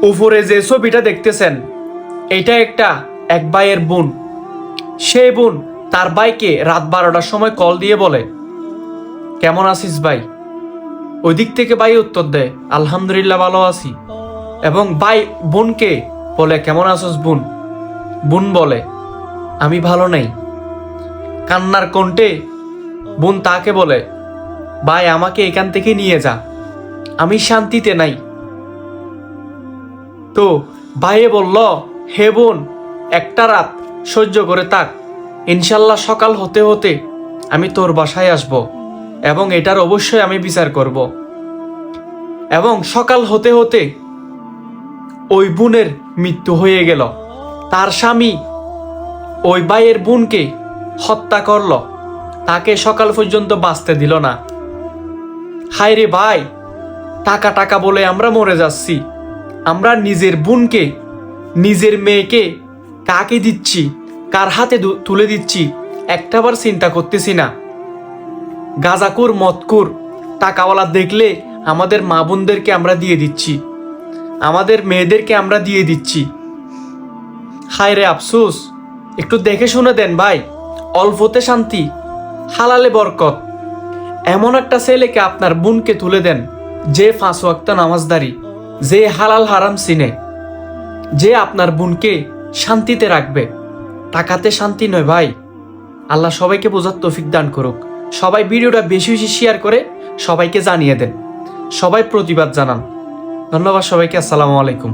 উপরে যে ছবিটা দেখতেছেন, এটা এক ভাইয়ের বোন। সেই বোন তার ভাইকে রাত 12টার সময় কল দিয়ে বলে, কেমন আছিস ভাই? ওই দিক থেকে ভাই উত্তর দেয়, আলহামদুলিল্লাহ ভালো আছি। এবং ভাই বোনকে বলে, কেমন আছিস বোন? বোন বলে, আমি ভালো নেই। কান্নার কণ্ঠে বোন তাকে বলে, ভাই আমাকে এখান থেকে নিয়ে যা, আমি শান্তিতে নাই। তো ভাইয়ে বলল, হে বোন, একটা রাত সহ্য করে থাক, ইনশাল্লাহ সকাল হতে হতে আমি তোর বাসায় আসব এবং এটার অবশ্যই আমি বিচার করব। এবং সকাল হতে হতে ওই বোনের মৃত্যু হয়ে গেল। তার স্বামী ওই ভাইয়ের বোনকে হত্যা করল, তাকে সকাল পর্যন্ত বাঁচতে দিল না। হায় রে ভাই, টাকা টাকা বলে আমরা মরে যাচ্ছি। আমরা নিজের বোনকে, নিজের মেয়েকে কাকে দিচ্ছি, কার হাতে তুলে দিচ্ছি, একটাবার চিন্তা করতেছি না। গাঁজাকুর, মদকুর, টাকাওয়ালা দেখলে আমাদের মা বোনদেরকে আমরা দিয়ে দিচ্ছি, আমাদের মেয়েদেরকে আমরা দিয়ে দিচ্ছি। হায় রে আফসোস। একটু দেখে শুনে দেন ভাই, অল্পতে শান্তি, হালালে বরকত। এমন একটা ছেলেকে আপনার বোনকে তুলে দেন, যে 5 ওয়াক্ত নামাজদারি, যে হালাল হারাম চিনে, যে আপনার বোনকে শান্তিতে রাখবে। টাকাতে শান্তি নয় ভাই। আল্লাহ সবাইকে বোঝার তৌফিক দান করুক। সবাই ভিডিওটা বেশি বেশি শেয়ার করে সবাইকে জানিয়ে দেন, সবাই প্রতিবাদ জানান। ধন্যবাদ সবাইকে। আসসালামু আলাইকুম।